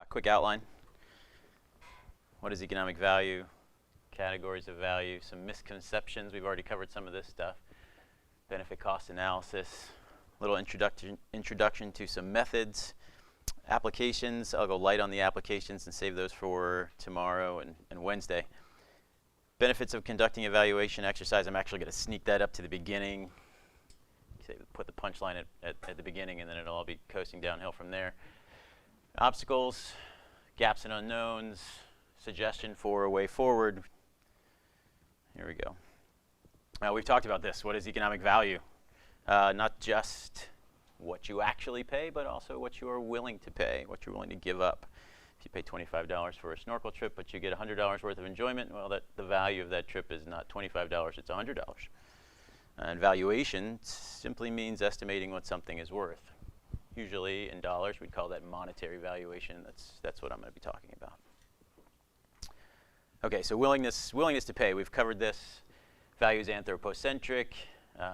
quick outline. What is economic value? Categories of value, some misconceptions. We've already covered some of this stuff. Benefit cost analysis, little introduction to some methods. Applications, I'll go light on the applications and save those for tomorrow and Wednesday. Benefits of conducting evaluation exercise, I'm actually going to sneak that up to the beginning. Put the punchline at the beginning, and then it'll all be coasting downhill from there. Obstacles, gaps and unknowns, suggestion for a way forward. Here we go. We've talked about this. What is economic value? Not just what you actually pay, but also what you are willing to pay, what you're willing to give up. If you pay $25 for a snorkel trip, but you get $100 worth of enjoyment, well, the value of that trip is not $25, it's $100. And valuation simply means estimating what something is worth. Usually in dollars, we'd call that monetary valuation. That's what I'm going to be talking about. Okay, so willingness to pay. We've covered this. Value is anthropocentric.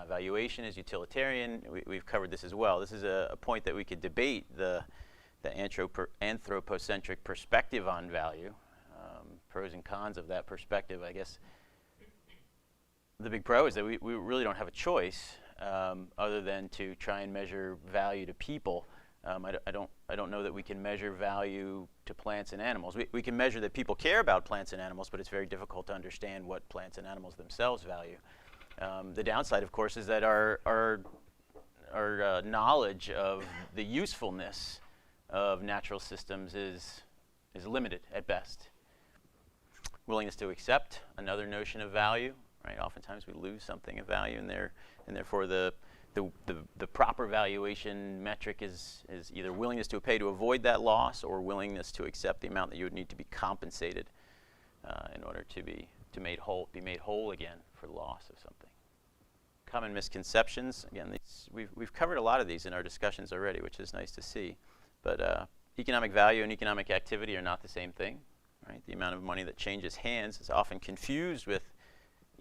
Valuation is utilitarian. We've covered this as well. This is a point that we could debate the anthropocentric perspective on value. Pros and cons of that perspective, I guess. The big pro is that we really don't have a choice other than to try and measure value to people. I don't know that we can measure value to plants and animals. We can measure that people care about plants and animals, but it's very difficult to understand what plants and animals themselves value. The downside, of course, is that our knowledge of the usefulness of natural systems is limited at best. Willingness to accept, another notion of value. Right? Oftentimes we lose something of value, and therefore the proper valuation metric is either willingness to pay to avoid that loss or willingness to accept the amount that you would need to be compensated in order to be made whole again for loss of something. Common misconceptions. Again, we've covered a lot of these in our discussions already, which is nice to see. But economic value and economic activity are not the same thing. Right? The amount of money that changes hands is often confused with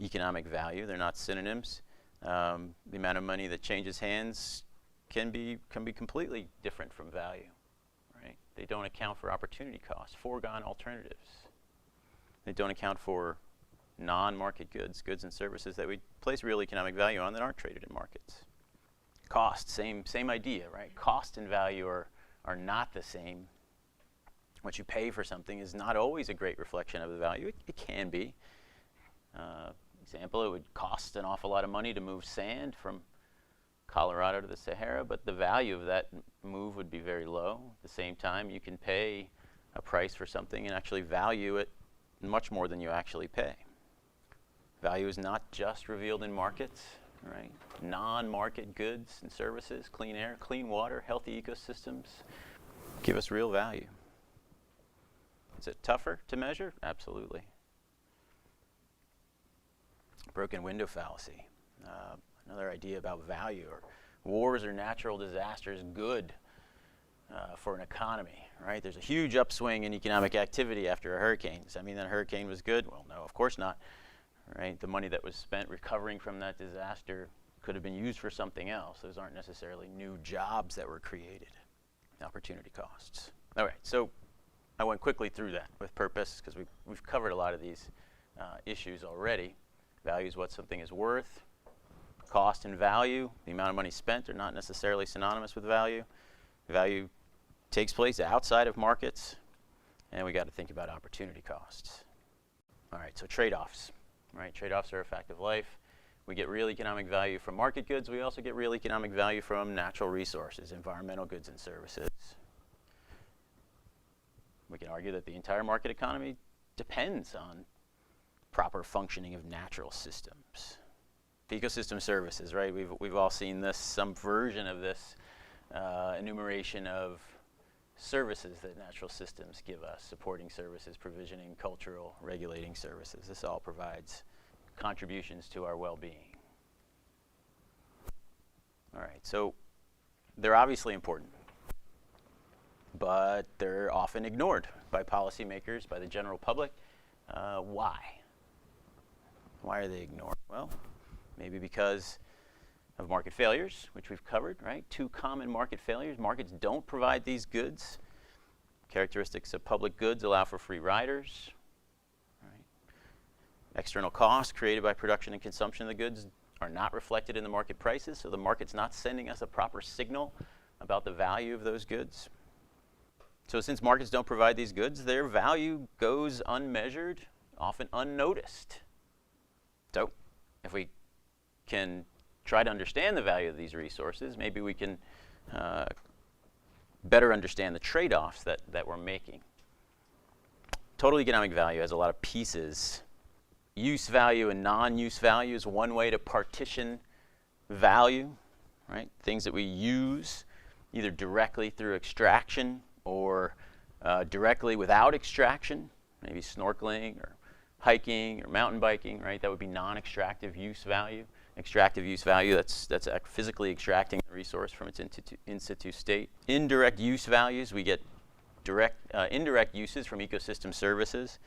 economic value. They're not synonyms. The amount of money that changes hands can be completely different from value. Right? They don't account for opportunity costs, foregone alternatives. They don't account for non-market goods and services that we place real economic value on that aren't traded in markets. Cost, same idea, right? Cost and value are not the same. What you pay for something is not always a great reflection of the value. It can be. Example, it would cost an awful lot of money to move sand from Colorado to the Sahara, but the value of that move would be very low. At the same time, you can pay a price for something and actually value it much more than you actually pay. Value is not just revealed in markets, right? Non-market goods and services, clean air, clean water, healthy ecosystems give us real value. Is it tougher to measure? Absolutely. Broken window fallacy. Another idea about value. Or wars or natural disasters good for an economy, right? There's a huge upswing in economic activity after a hurricane. Does that mean that hurricane was good? Well, no, of course not. Right? The money that was spent recovering from that disaster could have been used for something else. Those aren't necessarily new jobs that were created. Opportunity costs. All right, so I went quickly through that with purpose because we've covered a lot of these issues already. Value is what something is worth. Cost and value, the amount of money spent, are not necessarily synonymous with value. Value takes place outside of markets, and we got to think about opportunity costs. All right, so trade-offs. Right, trade-offs are a fact of life. We get real economic value from market goods. We also get real economic value from natural resources, environmental goods and services. We can argue that the entire market economy depends on proper functioning of natural systems. Ecosystem services, right? We've all seen this, some version of this enumeration of services that natural systems give us, supporting services, provisioning, cultural, regulating services. This all provides contributions to our well-being. All right, so they're obviously important, but they're often ignored by policymakers, by the general public. Why? Why are they ignored? Well, maybe because of market failures, which we've covered, right? Two common market failures. Markets don't provide these goods. Characteristics of public goods allow for free riders. Right? External costs created by production and consumption of the goods are not reflected in the market prices, so the market's not sending us a proper signal about the value of those goods. So since markets don't provide these goods, their value goes unmeasured, often unnoticed. So if we can try to understand the value of these resources, maybe we can better understand the trade-offs that we're making. Total economic value has a lot of pieces. Use value and non-use value is one way to partition value, right? Things that we use either directly through extraction or directly without extraction, maybe snorkeling or hiking or mountain biking, right? That would be non-extractive use value. Extractive use value, that's physically extracting the resource from its in situ state. Indirect use values, we get indirect uses from ecosystem services.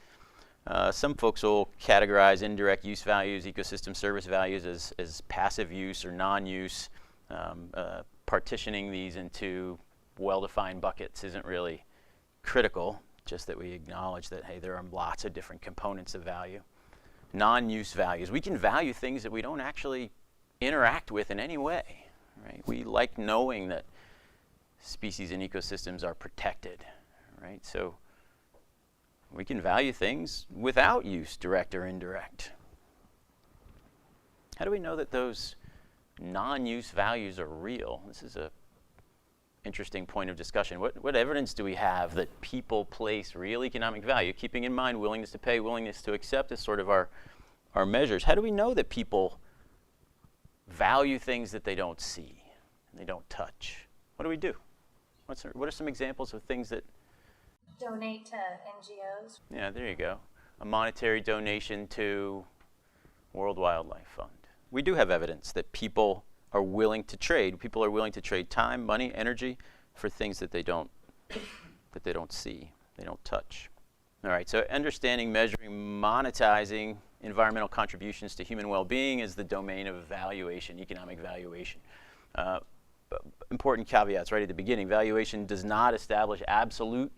Some folks will categorize indirect use values, ecosystem service values as passive use or non-use. Partitioning these into well-defined buckets isn't really critical, just that we acknowledge that, hey, there are lots of different components of value. Non-use values. We can value things that we don't actually interact with in any way, right? We like knowing that species and ecosystems are protected, right? So we can value things without use, direct or indirect. How do we know that those non-use values are real? This is an interesting point of discussion. What evidence do we have that people place real economic value, keeping in mind willingness to pay, willingness to accept as sort of our measures? How do we know that people value things that they don't see and they don't touch? What do we do? What are some examples of things that... Donate to NGOs. Yeah, there you go. A monetary donation to World Wildlife Fund. We do have evidence that people are willing to trade. People are willing to trade time, money, energy for things that they don't see, they don't touch. All right, so understanding, measuring, monetizing environmental contributions to human well-being is the domain of valuation, economic valuation. Important caveats right at the beginning. Valuation does not establish absolute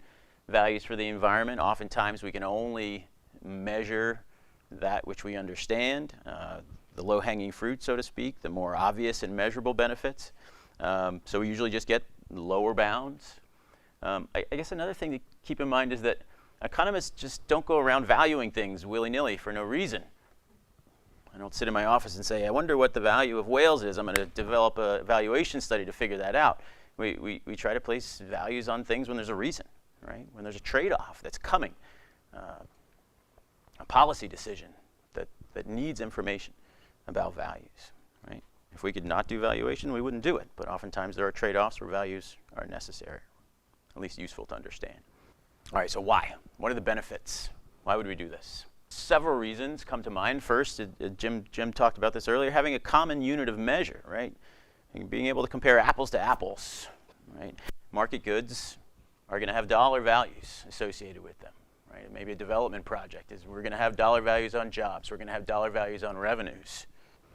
values for the environment. Oftentimes we can only measure that which we understand, the low-hanging fruit, so to speak, the more obvious and measurable benefits. So we usually just get lower bounds. I guess another thing to keep in mind is that economists just don't go around valuing things willy-nilly for no reason. I don't sit in my office and say, I wonder what the value of whales is. I'm going to develop a valuation study to figure that out. We try to place values on things when there's a reason, right? When there's a trade-off that's coming, a policy decision that needs information about values, right? If we could not do valuation, we wouldn't do it. But oftentimes there are trade-offs where values are necessary, at least useful to understand. All right, so why? What are the benefits? Why would we do this? Several reasons come to mind. First, Jim talked about this earlier, having a common unit of measure, right? And being able to compare apples to apples, right? Market goods are going to have dollar values associated with them, right? Maybe a development project is we're going to have dollar values on jobs. We're going to have dollar values on revenues.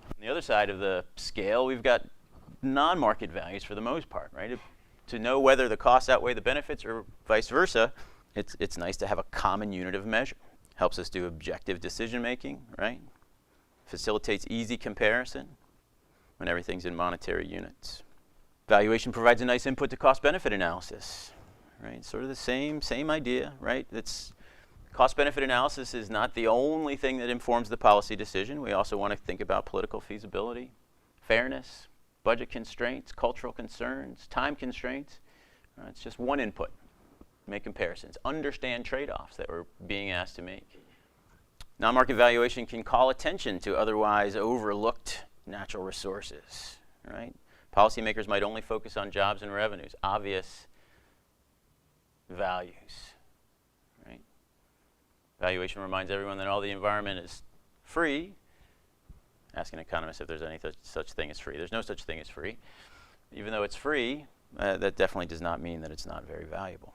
On the other side of the scale, we've got non-market values for the most part, right? To know whether the costs outweigh the benefits or vice versa, it's nice to have a common unit of measure. Helps us do objective decision making, right? Facilitates easy comparison when everything's in monetary units. Valuation provides a nice input to cost-benefit analysis, right? Sort of the same idea, right? Cost-benefit analysis is not the only thing that informs the policy decision. We also want to think about political feasibility, fairness, budget constraints, cultural concerns, time constraints. It's just one input. Make comparisons, understand trade-offs that we're being asked to make. Non-market valuation can call attention to otherwise overlooked natural resources, right? Policymakers might only focus on jobs and revenues, obvious values, right? Valuation reminds everyone that all the environment is free. Ask an economist if there's any such thing as free. There's no such thing as free. Even though it's free, that definitely does not mean that it's not very valuable.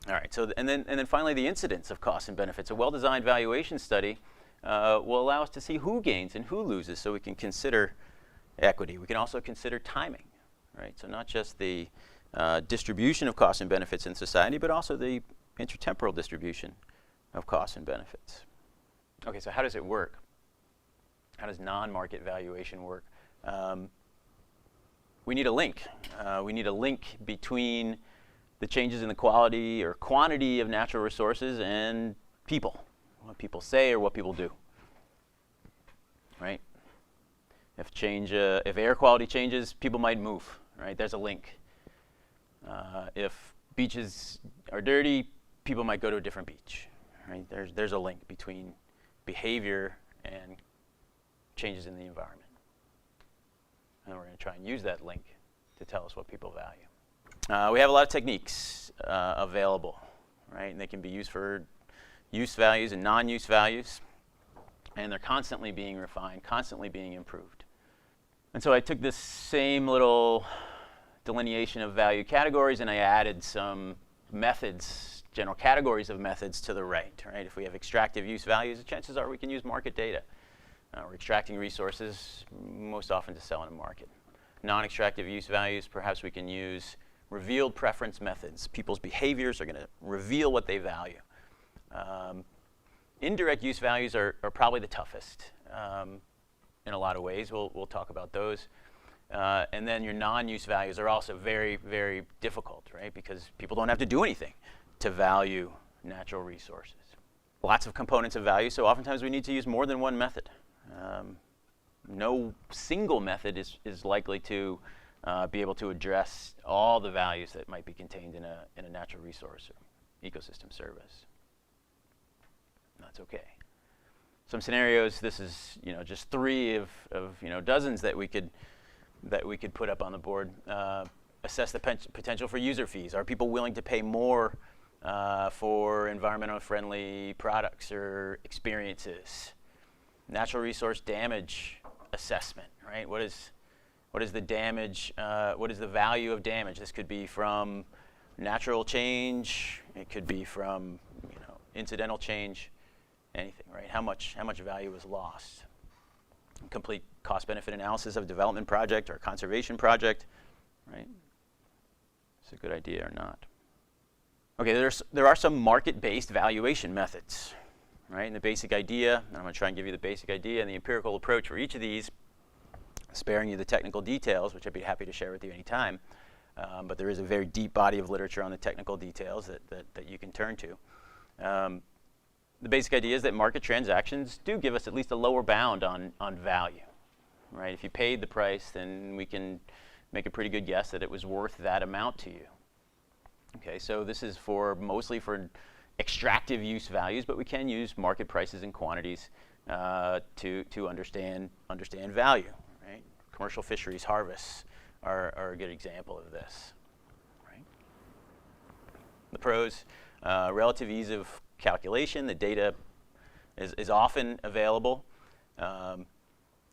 All right, so and then finally the incidence of costs and benefits. A well-designed valuation study will allow us to see who gains and who loses, so we can consider equity. We can also consider timing, right? So not just the distribution of costs and benefits in society, but also the intertemporal distribution of costs and benefits. Okay, so how does it work? How does non-market valuation work? We need a link. We need a link between the changes in the quality or quantity of natural resources and people, what people say or what people do, right? If air quality changes, people might move, right? There's a link. If beaches are dirty, people might go to a different beach, right? There's a link between behavior and changes in the environment. And we're going to try and use that link to tell us what people value. We have a lot of techniques available, right? And they can be used for use values and non-use values. And they're constantly being refined, constantly being improved. And so I took this same little delineation of value categories and I added some methods, general categories of methods to the right, right? If we have extractive use values, the chances are we can use market data. We're extracting resources most often to sell in a market. Non-extractive use values, perhaps we can use revealed preference methods. People's behaviors are going to reveal what they value. Indirect use values are probably the toughest in a lot of ways. We'll talk about those. And then your non-use values are also very, very difficult, right? Because people don't have to do anything to value natural resources. Lots of components of value, so oftentimes we need to use more than one method. No single method is likely to be able to address all the values that might be contained in a natural resource or ecosystem service. That's okay. Some scenarios, this is just three of dozens that we could put up on the board. Assess the potential for user fees. Are people willing to pay more for environmentally friendly products or experiences? Natural resource damage assessment, right? What is the damage? What is the value of damage? This could be from natural change. It could be from incidental change. Anything, right? How much value is lost? Complete cost-benefit analysis of a development project or a conservation project, right? It's a good idea or not. Okay, there are some market-based valuation methods, right? And the basic idea, and I'm going to try and give you the basic idea and the empirical approach for each of these, sparing you the technical details, which I'd be happy to share with you anytime. But there is a very deep body of literature on the technical details that you can turn to. The basic idea is that market transactions do give us at least a lower bound on value, right? If you paid the price, then we can make a pretty good guess that it was worth that amount to you. Okay, so this is mostly for extractive use values, but we can use market prices and quantities to understand value, right? Commercial fisheries harvests are a good example of this, right? The pros, relative ease of calculation. The data is often available.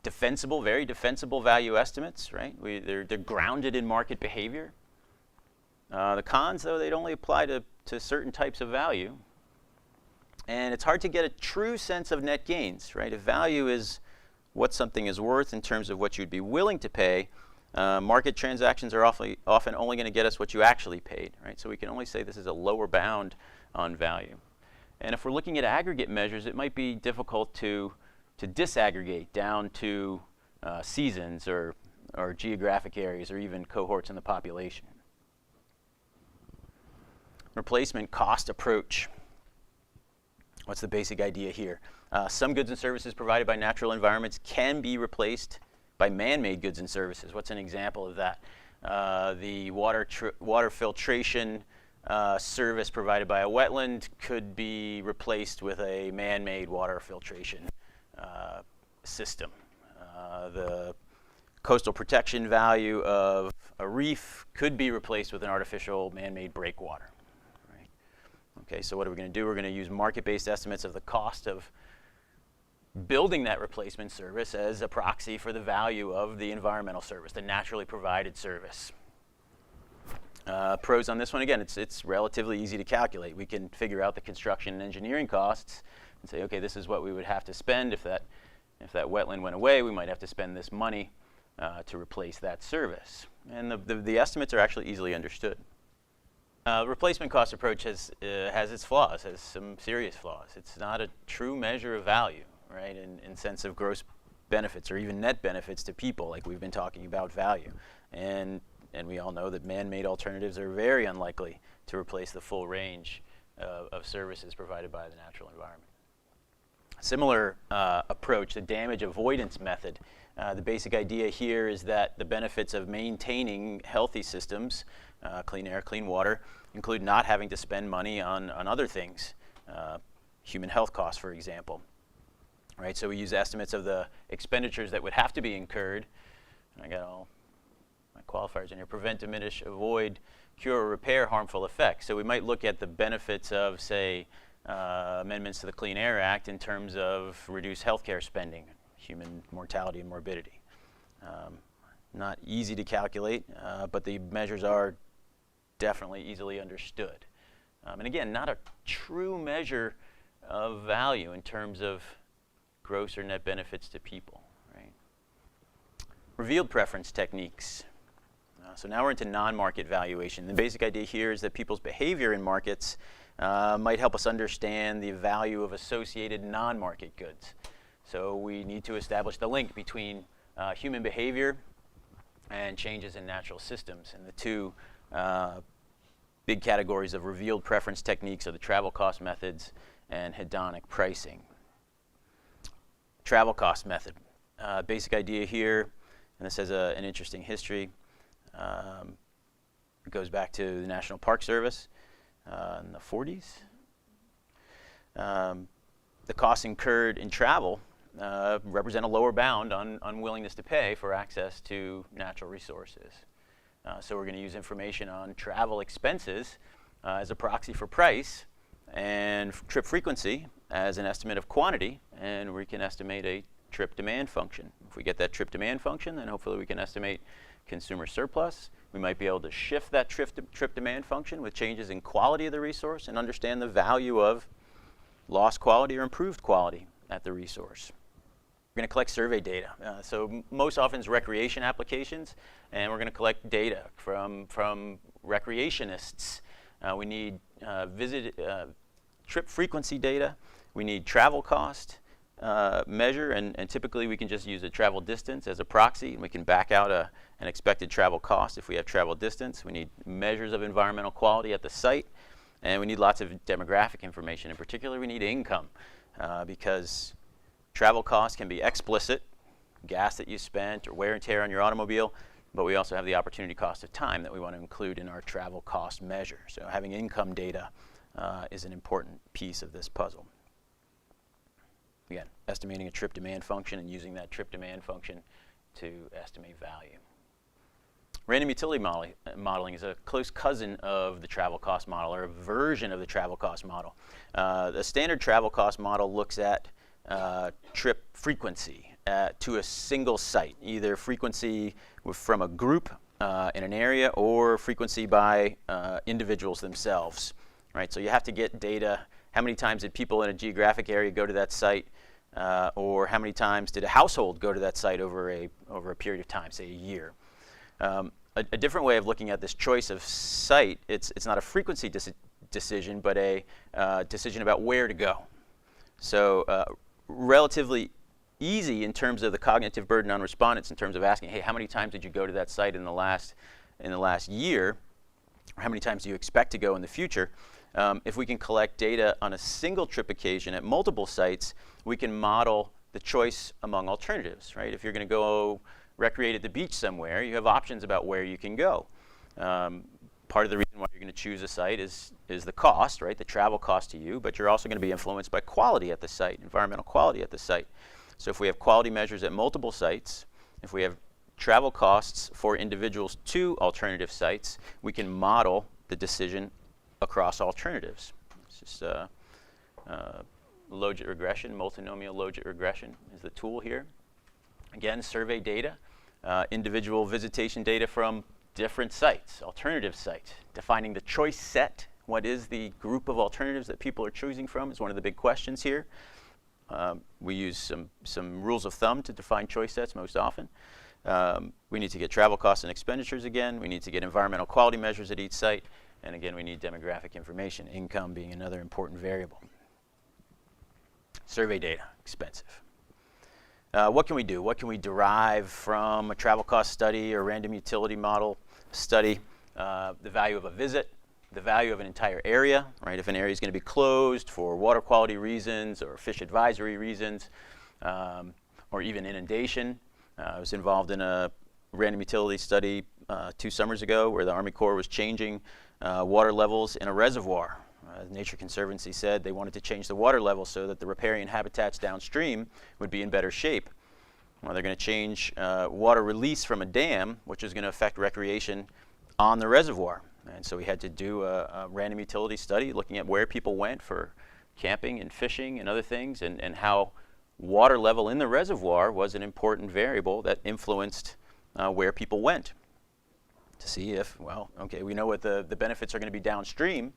Defensible, very defensible value estimates, right? They're grounded in market behavior. The cons, though, they'd only apply to certain types of value. And it's hard to get a true sense of net gains, right? If value is what something is worth in terms of what you'd be willing to pay, market transactions are often only going to get us what you actually paid, right? So we can only say this is a lower bound on value. And if we're looking at aggregate measures, it might be difficult to disaggregate down to seasons or geographic areas or even cohorts in the population. Replacement cost approach. What's the basic idea here? Some goods and services provided by natural environments can be replaced by man-made goods and services. What's an example of that? The water filtration service provided by a wetland could be replaced with a man-made water filtration system. The coastal protection value of a reef could be replaced with an artificial man-made breakwater. Right? Okay, so what are we going to do? We're going to use market-based estimates of the cost of building that replacement service as a proxy for the value of the environmental service, the naturally provided service. Pros on this one, again, it's relatively easy to calculate. We can figure out the construction and engineering costs and say, okay, this is what we would have to spend if that wetland went away. We might have to spend this money. to replace that service. And the estimates are actually easily understood. Replacement cost approach has its flaws, has some serious flaws. It's not a true measure of value, right, in sense of gross benefits or even net benefits to people, like we've been talking about value. And we all know that man-made alternatives are very unlikely to replace the full range of services provided by the natural environment. Similar approach, the damage avoidance method. The basic idea here is that the benefits of maintaining healthy systems, clean air, clean water, include not having to spend money on other things, human health costs, for example. Right, so we use estimates of the expenditures that would have to be incurred. I got all my qualifiers in here: prevent, diminish, avoid, cure, or repair harmful effects. So we might look at the benefits of, say, amendments to the Clean Air Act in terms of reduced healthcare spending, human mortality and morbidity. Not easy to calculate, but the measures are definitely easily understood. And again, not a true measure of value in terms of gross or net benefits to people, right? Revealed preference techniques. So now we're into non-market valuation. The basic idea here is that people's behavior in markets might help us understand the value of associated non-market goods. So we need to establish the link between human behavior and changes in natural systems. And the two big categories of revealed preference techniques are the travel cost methods and hedonic pricing. Travel cost method. Basic idea here, and this has an interesting history. It goes back to the National Park Service in the 40s. The costs incurred in travel represent a lower bound on willingness to pay for access to natural resources. So we're going to use information on travel expenses as a proxy for price, and trip frequency as an estimate of quantity, and we can estimate a trip demand function. If we get that trip demand function, then hopefully we can estimate consumer surplus. We might be able to shift that trip demand function with changes in quality of the resource and understand the value of lost quality or improved quality at the resource. We're going to collect survey data. So most often it's recreation applications, and we're going to collect data from recreationists. We need trip frequency data. We need travel cost measure, and typically we can just use a travel distance as a proxy, and we can back out an expected travel cost if we have travel distance. We need measures of environmental quality at the site, and we need lots of demographic information. In particular, we need income, because travel costs can be explicit, gas that you spent or wear and tear on your automobile, but we also have the opportunity cost of time that we want to include in our travel cost measure. So having income data is an important piece of this puzzle. Again, estimating a trip demand function and using that trip demand function to estimate value. Random utility modeling is a close cousin of the travel cost model, or a version of the travel cost model. The standard travel cost model looks at trip frequency to a single site, either frequency from a group in an area or frequency by individuals themselves. Right? So you have to get data. How many times did people in a geographic area go to that site, or how many times did a household go to that site over a period of time, say a year? A different way of looking at this choice of site, it's not a frequency decision, but a decision about where to go. So relatively easy in terms of the cognitive burden on respondents, in terms of asking, hey, how many times did you go to that site in the last year, or how many times do you expect to go in the future? If we can collect data on a single trip occasion at multiple sites, we can model the choice among alternatives, right? If you're going to go recreate at the beach somewhere, you have options about where you can go. Part of the reason why you're going to choose a site is the cost, right? The travel cost to you, but you're also going to be influenced by quality at the site, environmental quality at the site. So if we have quality measures at multiple sites, if we have travel costs for individuals to alternative sites, we can model the decision across alternatives. It's just logit regression, multinomial logit regression is the tool here. Again, survey data, individual visitation data from different sites, alternative sites, defining the choice set. What is the group of alternatives that people are choosing from is one of the big questions here. We use some rules of thumb to define choice sets most often. We need to get travel costs and expenditures again. We need to get environmental quality measures at each site. And again, we need demographic information, income being another important variable. Survey data, expensive. What can we do? What can we derive from a travel cost study or random utility model study? The value of a visit, the value of an entire area, right? If an area is going to be closed for water quality reasons or fish advisory reasons, or even inundation. I was involved in a random utility study 2 summers ago where the Army Corps was changing water levels in a reservoir. Nature Conservancy said they wanted to change the water level so that the riparian habitats downstream would be in better shape. Well, they're going to change water release from a dam, which is going to affect recreation on the reservoir. And so we had to do a random utility study looking at where people went for camping and fishing and other things, and how water level in the reservoir was an important variable that influenced where people went. To see if, well, okay, we know what the benefits are going to be downstream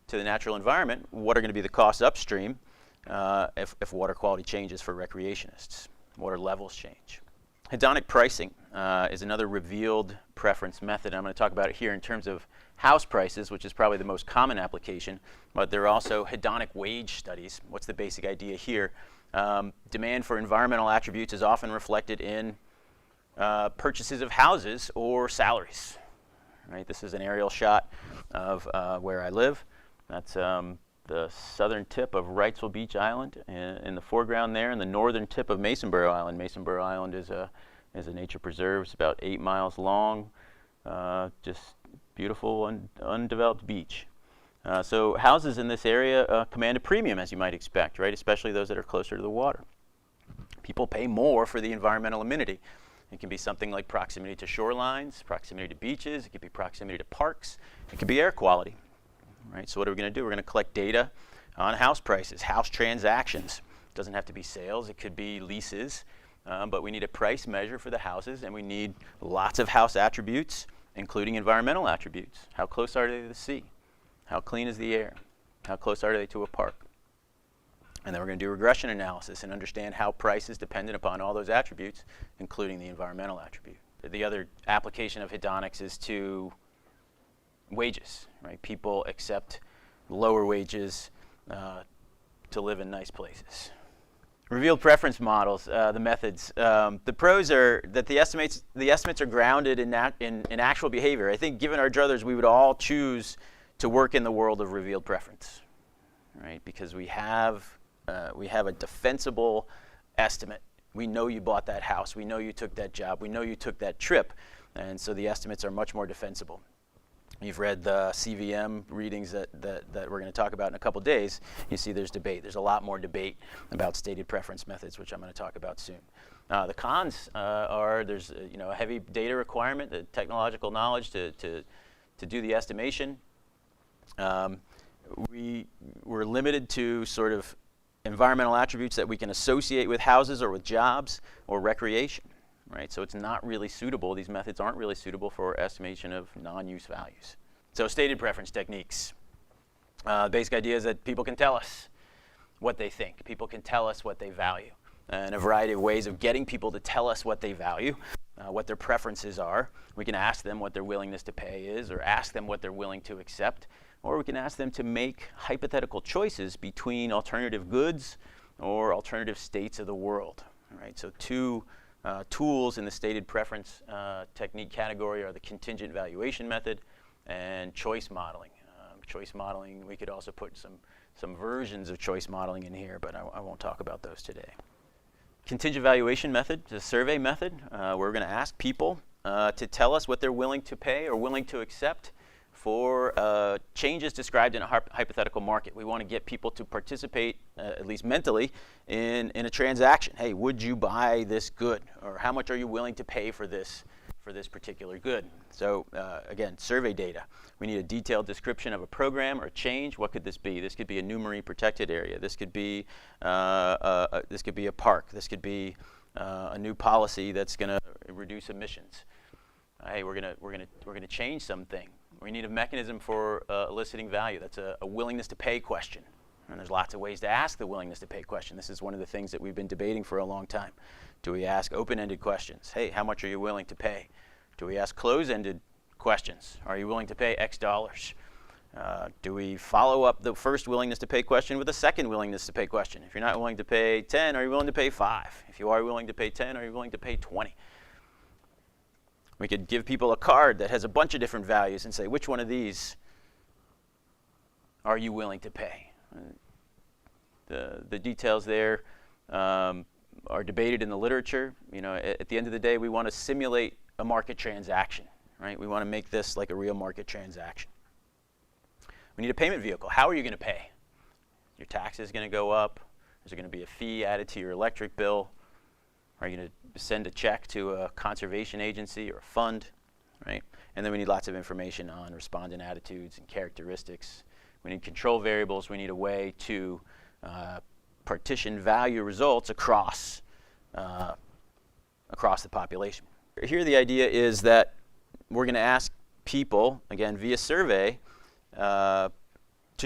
to the natural environment. What are going to be the costs upstream if water quality changes for recreationists, water levels change. Hedonic pricing is another revealed preference method. I'm going to talk about it here in terms of house prices, which is probably the most common application, but there are also hedonic wage studies. What's the basic idea here? Demand for environmental attributes is often reflected in purchases of houses or salaries. Right? This is an aerial shot of where I live. That's the southern tip of Wrightsville Beach Island in the foreground there, and the northern tip of Masonboro Island. Masonboro Island is a nature preserve. It's about 8 miles long, just beautiful undeveloped beach. So houses in this area command a premium, as you might expect, right? Especially those that are closer to the water. People pay more for the environmental amenity. It can be something like proximity to shorelines, proximity to beaches. It could be proximity to parks. It could be air quality. Right, so what are we going to do? We're going to collect data on house prices, house transactions. It doesn't have to be sales. It could be leases. But we need a price measure for the houses, and we need lots of house attributes, including environmental attributes. How close are they to the sea? How clean is the air? How close are they to a park? And then we're going to do regression analysis and understand how price is dependent upon all those attributes, including the environmental attribute. The other application of hedonics is to wages, right? People accept lower wages to live in nice places. Revealed preference models, the methods. The pros are that the estimates are grounded in actual behavior. I think given our druthers, we would all choose to work in the world of revealed preference, right? Because we have a defensible estimate. We know you bought that house. We know you took that job. We know you took that trip. And so the estimates are much more defensible. You've read the CVM readings that we're going to talk about in a couple days. You see there's debate. There's a lot more debate about stated preference methods, which I'm going to talk about soon. The cons are there's a heavy data requirement, the technological knowledge to do the estimation. We're limited to sort of environmental attributes that we can associate with houses or with jobs or recreation. Right, so it's not really suitable. These methods aren't really suitable for estimation of non-use values. So stated preference techniques. The basic idea is that people can tell us what they think. People can tell us what they value. And a variety of ways of getting people to tell us what they value, what their preferences are. We can ask them what their willingness to pay is, or ask them what they're willing to accept. Or we can ask them to make hypothetical choices between alternative goods or alternative states of the world. Right, so two tools in the stated preference technique category are the contingent valuation method and choice modeling. Choice modeling, we could also put some versions of choice modeling in here, but I won't talk about those today. Contingent valuation method is a survey method where we're going to ask people to tell us what they're willing to pay or willing to accept for changes described in a hypothetical market. We want to get people to participate, at least mentally, in a transaction. Hey, would you buy this good? Or how much are you willing to pay for this particular good? So again, survey data. We need a detailed description of a program or a change. What could this be? This could be a new marine protected area. This could be a park. This could be a new policy that's going to reduce emissions. Hey, we're gonna change something. We need a mechanism for eliciting value. That's a willingness to pay question. And there's lots of ways to ask the willingness to pay question. This is one of the things that we've been debating for a long time. Do we ask open-ended questions? Hey, how much are you willing to pay? Do we ask close-ended questions? Are you willing to pay X dollars? Do we follow up the first willingness to pay question with a second willingness to pay question? If you're not willing to pay 10, are you willing to pay 5? If you are willing to pay 10, are you willing to pay 20? We could give people a card that has a bunch of different values and say, which one of these are you willing to pay? The details there are debated in the literature. You know, at the end of the day, we want to simulate a market transaction, right? We want to make this like a real market transaction. We need a payment vehicle. How are you going to pay? Your tax is going to go up. Is there going to be a fee added to your electric bill? Are you going to send a check to a conservation agency or a fund, right? And then we need lots of information on respondent attitudes and characteristics. We need control variables. We need a way to partition value results across the population. Here the idea is that we're going to ask people, again via survey, to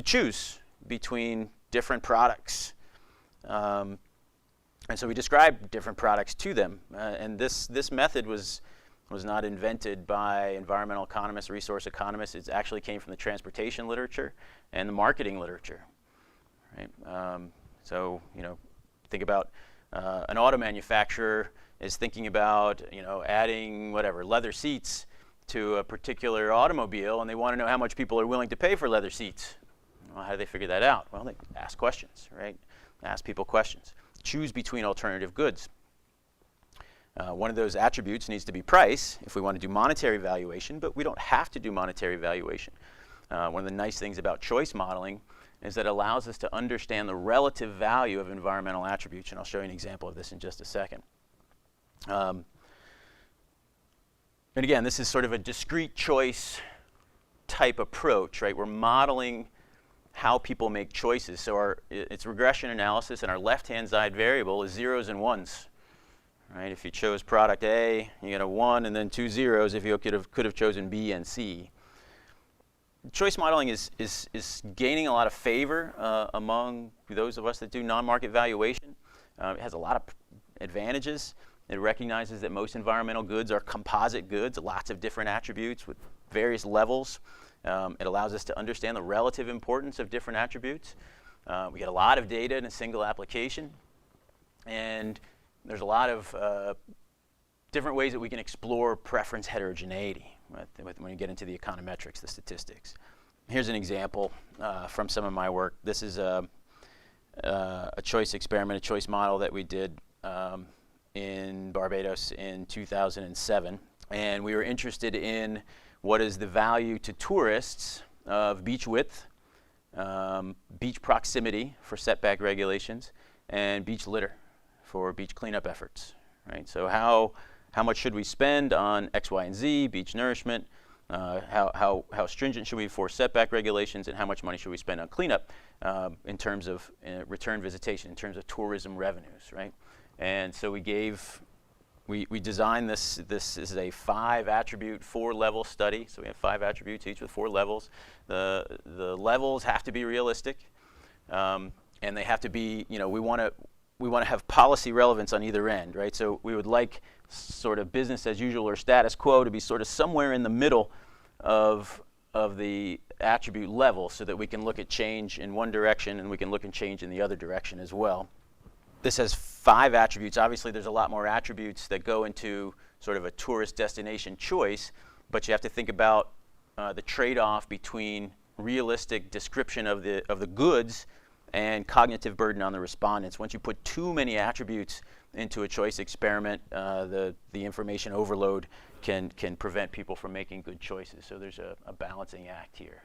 choose between different products. And so we describe different products to them. And this method was not invented by environmental economists, resource economists. It actually came from the transportation literature and the marketing literature. Right? So, you know, think about an auto manufacturer is thinking about, you know, adding whatever, leather seats to a particular automobile, and they want to know how much people are willing to pay for leather seats. Well, how do they figure that out? Well, they ask questions, right? Ask people questions. Choose between alternative goods. One of those attributes needs to be price if we want to do monetary valuation, but we don't have to do monetary valuation. One of the nice things about choice modeling is that it allows us to understand the relative value of environmental attributes, and I'll show you an example of this in just a second. And again, this is sort of a discrete choice type approach, right? We're modeling how people make choices. So it's regression analysis, and our left-hand side variable is zeros and ones, right? If you chose product A, you get a 1 and then 2 zeros if you could have chosen B and C. Choice modeling is gaining a lot of favor among those of us that do non-market valuation. It has a lot of advantages. It recognizes that most environmental goods are composite goods, lots of different attributes with various levels. It allows us to understand the relative importance of different attributes. We get a lot of data in a single application. And there's a lot of different ways that we can explore preference heterogeneity when you get into the econometrics, the statistics. Here's an example from some of my work. This is a choice experiment, a choice model that we did in Barbados in 2007. And we were interested in what is the value to tourists of beach width, beach proximity for setback regulations, and beach litter for beach cleanup efforts. Right? So how much should we spend on X, Y, and Z, beach nourishment? How stringent should we be for setback regulations, and how much money should we spend on cleanup in terms of return visitation, in terms of tourism revenues, right? And so we designed this is a 5-attribute, 4-level study. So we have 5 attributes, each with 4 levels. The levels have to be realistic, and they have to be, you know, we want to have policy relevance on either end, right? So we would like sort of business as usual or status quo to be sort of somewhere in the middle of the attribute level, so that we can look at change in one direction and we can look at change in the other direction as well. This has 5 attributes. Obviously, there's a lot more attributes that go into sort of a tourist destination choice, but you have to think about the trade-off between realistic description of the goods and cognitive burden on the respondents. Once you put too many attributes into a choice experiment, the information overload can prevent people from making good choices. So there's a balancing act here.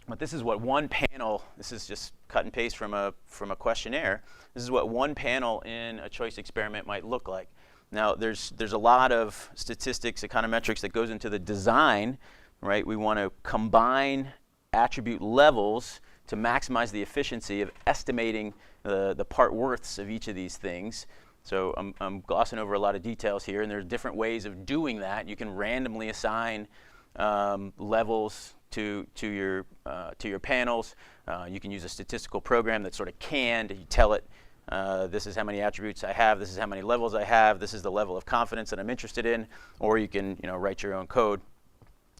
But this is what one panel, this is just cut and paste from a questionnaire. This is what one panel in a choice experiment might look like. Now there's a lot of statistics, econometrics that goes into the design, right? We want to combine attribute levels to maximize the efficiency of estimating the part worths of each of these things. So I'm glossing over a lot of details here, and there's different ways of doing that. You can randomly assign levels to your panels. You can use a statistical program that's sort of canned. You tell it This is how many attributes I have. This is how many levels I have. This is the level of confidence that I'm interested in. Or you can, write your own code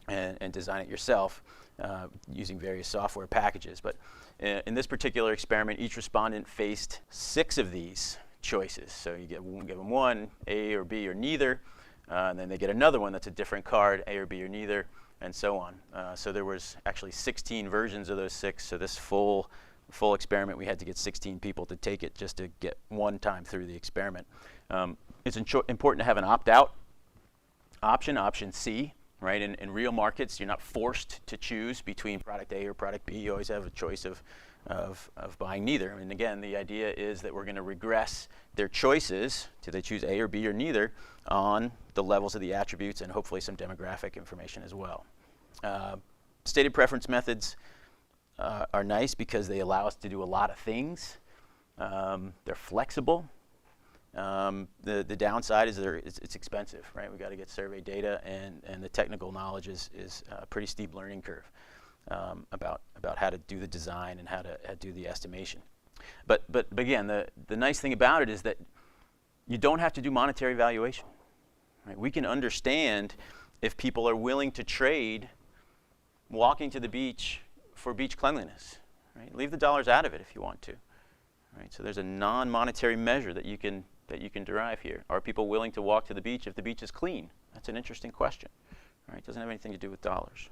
and design it yourself using various software packages. But in this particular experiment, each respondent faced 6 of these choices. So you give them one, A or B or neither, and then they get another one that's a different card, A or B or neither, and so on. So there was actually 16 versions of those 6. So this full experiment, we had to get 16 people to take it just to get one time through the experiment. It's important to have an opt-out option C. Right? In real markets, you're not forced to choose between product A or product B. You always have a choice of buying neither. And again, the idea is that we're going to regress their choices, do they choose A or B or neither, on the levels of the attributes and hopefully some demographic information as well. Stated preference methods are nice because they allow us to do a lot of things. They're flexible. The downside is it's expensive, right? We've got to get survey data, and the technical knowledge is a pretty steep learning curve about how to do the design and how to do the estimation. But again, the nice thing about it is that you don't have to do monetary valuation. Right? We can understand if people are willing to trade walking to the beach for beach cleanliness. Right? Leave the dollars out of it if you want to. Right? So there's a non-monetary measure that you can derive here. Are people willing to walk to the beach if the beach is clean? That's an interesting question. Right? It doesn't have anything to do with dollars.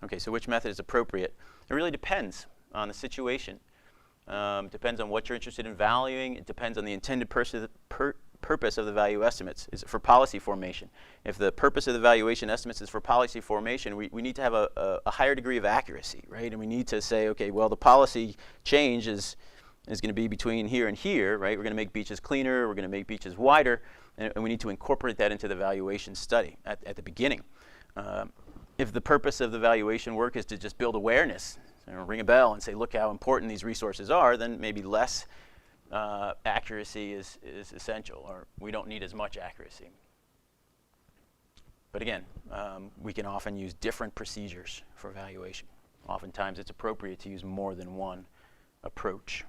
Okay, so which method is appropriate? It really depends on the situation. Depends on what you're interested in valuing. It depends on the intended purpose of the value estimates. Is it for policy formation? If the purpose of the valuation estimates is for policy formation, we need to have a higher degree of accuracy, right? And we need to say, okay, well, the policy change is going to be between here and here, right? We're going to make beaches cleaner, we're going to make beaches wider, and we need to incorporate that into the valuation study at the beginning. If the purpose of the valuation work is to just build awareness, ring a bell and say, look how important these resources are, then maybe less accuracy is essential, or we don't need as much accuracy. But again, we can often use different procedures for valuation. Oftentimes it's appropriate to use more than one approach.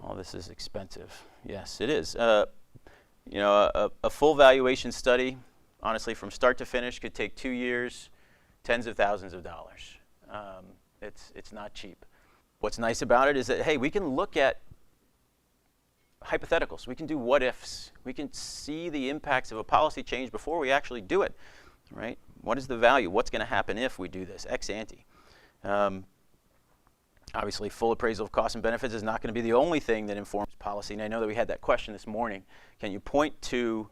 All this is expensive. Yes, it is. A full valuation study, honestly, from start to finish, could take 2 years, tens of thousands of dollars. It's not cheap. What's nice about it is that, hey, we can look at hypotheticals. We can do what ifs. We can see the impacts of a policy change before we actually do it, right? What is the value? What's going to happen if we do this, ex ante? Obviously, full appraisal of costs and benefits is not going to be the only thing that informs policy. And I know that we had that question this morning. Can you point to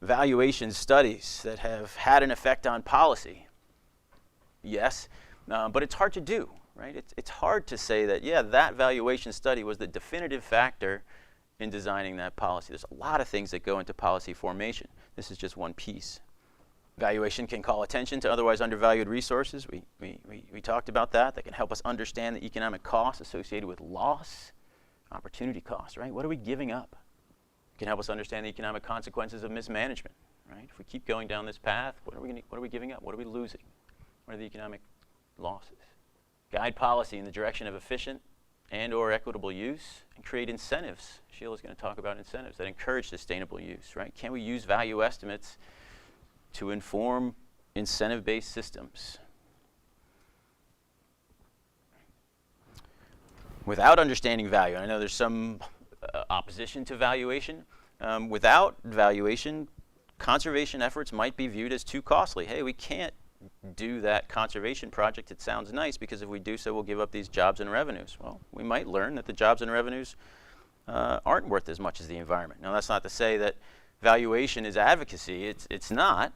valuation studies that have had an effect on policy? Yes, but it's hard to do, right? It's hard to say that, yeah, that valuation study was the definitive factor in designing that policy. There's a lot of things that go into policy formation. This is just one piece. Valuation can call attention to otherwise undervalued resources. We talked about that. That can help us understand the economic costs associated with loss, opportunity costs, right? What are we giving up? It can help us understand the economic consequences of mismanagement, right? If we keep going down this path, what are we giving up? What are we losing? What are the economic losses? Guide policy in the direction of efficient and or equitable use, and create incentives. Sheila's going to talk about incentives that encourage sustainable use, right? Can we use value estimates to inform incentive-based systems? Without understanding value, I know there's some opposition to valuation. Without valuation, conservation efforts might be viewed as too costly. Hey, we can't do that conservation project. It sounds nice because if we do so, we'll give up these jobs and revenues. Well, we might learn that the jobs and revenues aren't worth as much as the environment. Now, that's not to say that valuation is advocacy. It's not,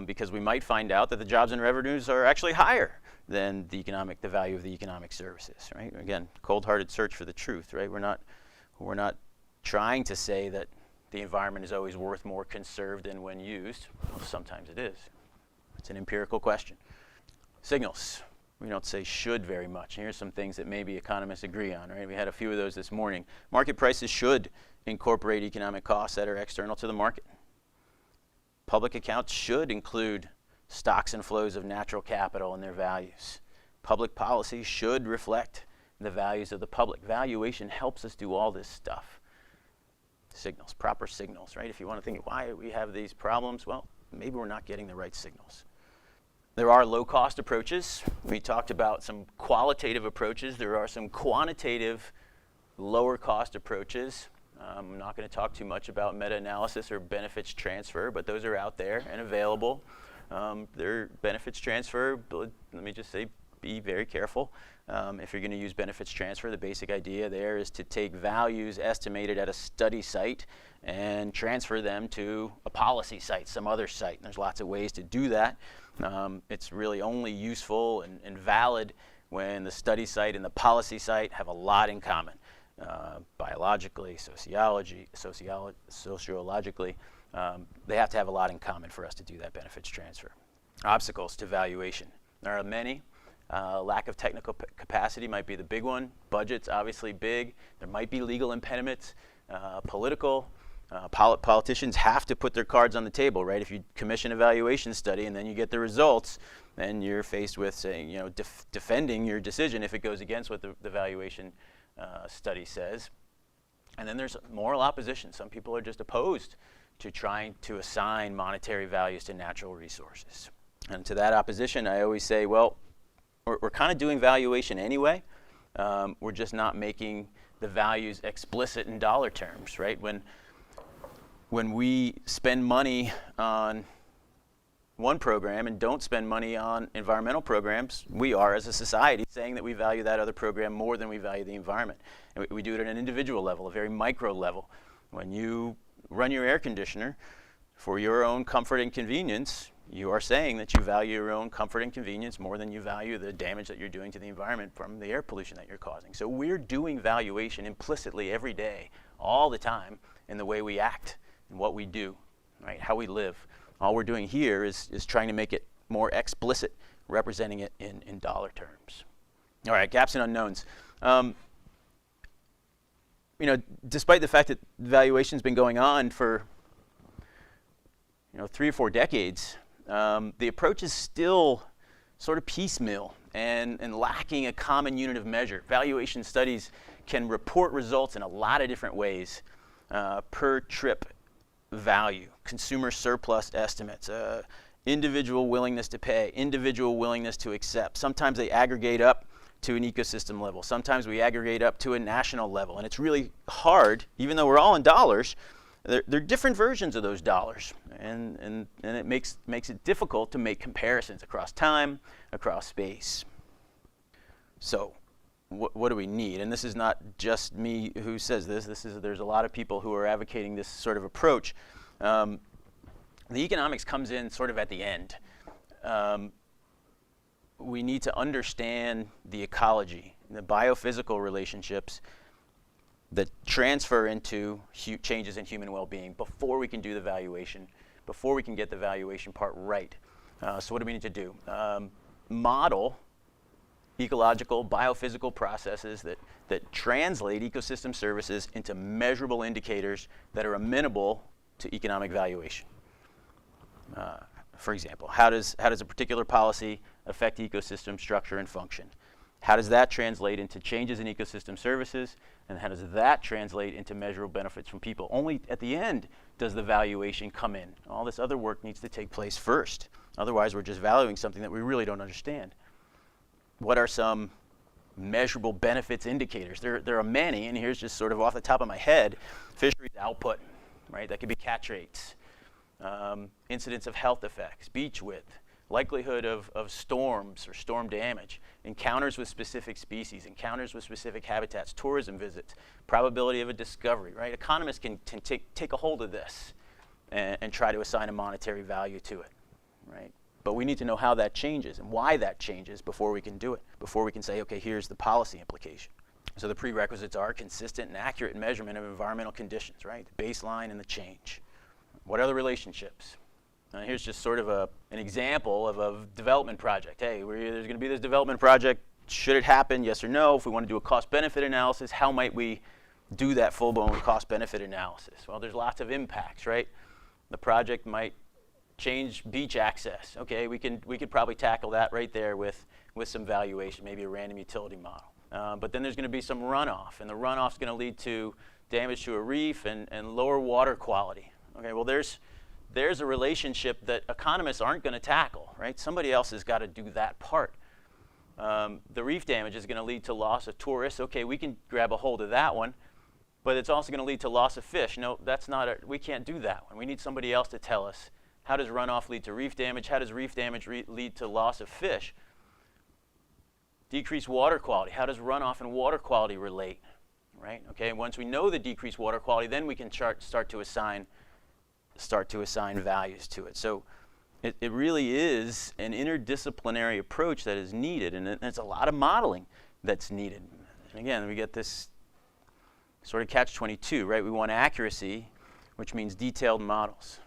because we might find out that the jobs and revenues are actually higher than the value of the economic services, right? Again, cold-hearted search for the truth, right? We're not trying to say that the environment is always worth more conserved than when used. Well, sometimes it is. It's an empirical question. Signals. We don't say should very much. Here's some things that maybe economists agree on, right? We had a few of those this morning. Market prices should incorporate economic costs that are external to the market. Public accounts should include stocks and flows of natural capital and their values. Public policy should reflect the values of the public. Valuation helps us do all this stuff. Signals, proper signals, right? If you want to think why we have these problems, well, maybe we're not getting the right signals. There are low-cost approaches. We talked about some qualitative approaches. There are some quantitative, lower-cost approaches. I'm not going to talk too much about meta-analysis or benefits transfer, but those are out there and available. Their benefits transfer, but let me just say, be very careful. If you're going to use benefits transfer, the basic idea there is to take values estimated at a study site and transfer them to a policy site, some other site. And there's lots of ways to do that. It's really only useful and valid when the study site and the policy site have a lot in common. Biologically, sociologically, they have to have a lot in common for us to do that benefits transfer. Obstacles to valuation. There are many. Lack of technical capacity might be the big one. Budget's obviously big. There might be legal impediments. Politicians have to put their cards on the table, right? If you commission a valuation study and then you get the results, then you're faced with saying, defending your decision if it goes against what the valuation study says. And then there's moral opposition. Some people are just opposed to trying to assign monetary values to natural resources. And to that opposition, I always say, well, we're kind of doing valuation anyway. We're just not making the values explicit in dollar terms, right? When we spend money on one program and don't spend money on environmental programs, we are, as a society, saying that we value that other program more than we value the environment. And we do it at an individual level, a very micro level. When you run your air conditioner for your own comfort and convenience, you are saying that you value your own comfort and convenience more than you value the damage that you're doing to the environment from the air pollution that you're causing. So we're doing valuation implicitly every day, all the time, in the way we act and what we do, right? How we live. All we're doing here is trying to make it more explicit, representing it in dollar terms. All right, gaps and unknowns. Despite the fact that valuation's been going on for 3 or 4 decades, the approach is still sort of piecemeal and lacking a common unit of measure. Valuation studies can report results in a lot of different ways. Per trip value, consumer surplus estimates, individual willingness to pay, individual willingness to accept. Sometimes they aggregate up to an ecosystem level. Sometimes we aggregate up to a national level. And it's really hard, even though we're all in dollars, they're different versions of those dollars. And it makes it difficult to make comparisons across time, across space. So what do we need? And this is not just me who says this. There's a lot of people who are advocating this sort of approach. The economics comes in sort of at the end. We need to understand the ecology, the biophysical relationships that transfer into changes in human well-being before we can do the valuation, before we can get the valuation part right. So what do we need to do? Model ecological, biophysical processes that translate ecosystem services into measurable indicators that are amenable to economic valuation. For example, how does a particular policy affect ecosystem structure and function? How does that translate into changes in ecosystem services? And how does that translate into measurable benefits from people? Only at the end does the valuation come in. All this other work needs to take place first. Otherwise, we're just valuing something that we really don't understand. What are some measurable benefits indicators? There are many, and here's just sort of off the top of my head: fisheries output, right? That could be catch rates, incidence of health effects, beach width, likelihood of storms or storm damage, encounters with specific species, encounters with specific habitats, tourism visits, probability of a discovery, right? Economists can take a hold of this and try to assign a monetary value to it, right? But we need to know how that changes and why that changes before we can do it, before we can say, okay, here's the policy implication. So the prerequisites are consistent and accurate measurement of environmental conditions, right? The baseline and the change. What are the relationships? Here's just sort of an example of a development project. Hey, there's going to be this development project. Should it happen? Yes or no? If we want to do a cost-benefit analysis, how might we do that full-blown cost-benefit analysis? Well, there's lots of impacts, right? The project might change beach access. Okay, we could probably tackle that right there with some valuation, maybe a random utility model. But then there's going to be some runoff, and the runoff is going to lead to damage to a reef and lower water quality. Okay, well there's a relationship that economists aren't going to tackle, right? Somebody else has got to do that part. The reef damage is going to lead to loss of tourists. Okay, we can grab a hold of that one, but it's also going to lead to loss of fish. No, that's not, we can't do that one. We need somebody else to tell us, how does runoff lead to reef damage? How does reef damage lead to loss of fish? Decreased water quality. How does runoff and water quality relate? Right? Okay. Once we know the decreased water quality, then we can start to assign values to it. So it really is an interdisciplinary approach that is needed, and there's a lot of modeling that's needed. And again, we get this sort of catch-22, right? We want accuracy, which means detailed models.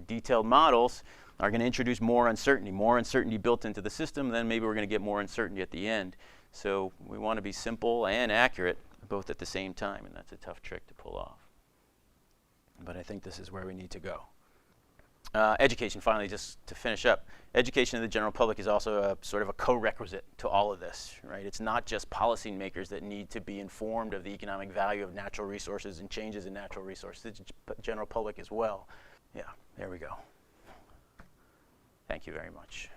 Detailed models are going to introduce more uncertainty built into the system, then maybe we're going to get more uncertainty at the end. So we want to be simple and accurate both at the same time, and that's a tough trick to pull off. But I think this is where we need to go. Education, finally, just to finish up. Education of the general public is also a sort of a co-requisite to all of this, right? It's not just policymakers that need to be informed of the economic value of natural resources and changes in natural resources. It's the general public as well. Yeah, there we go. Thank you very much.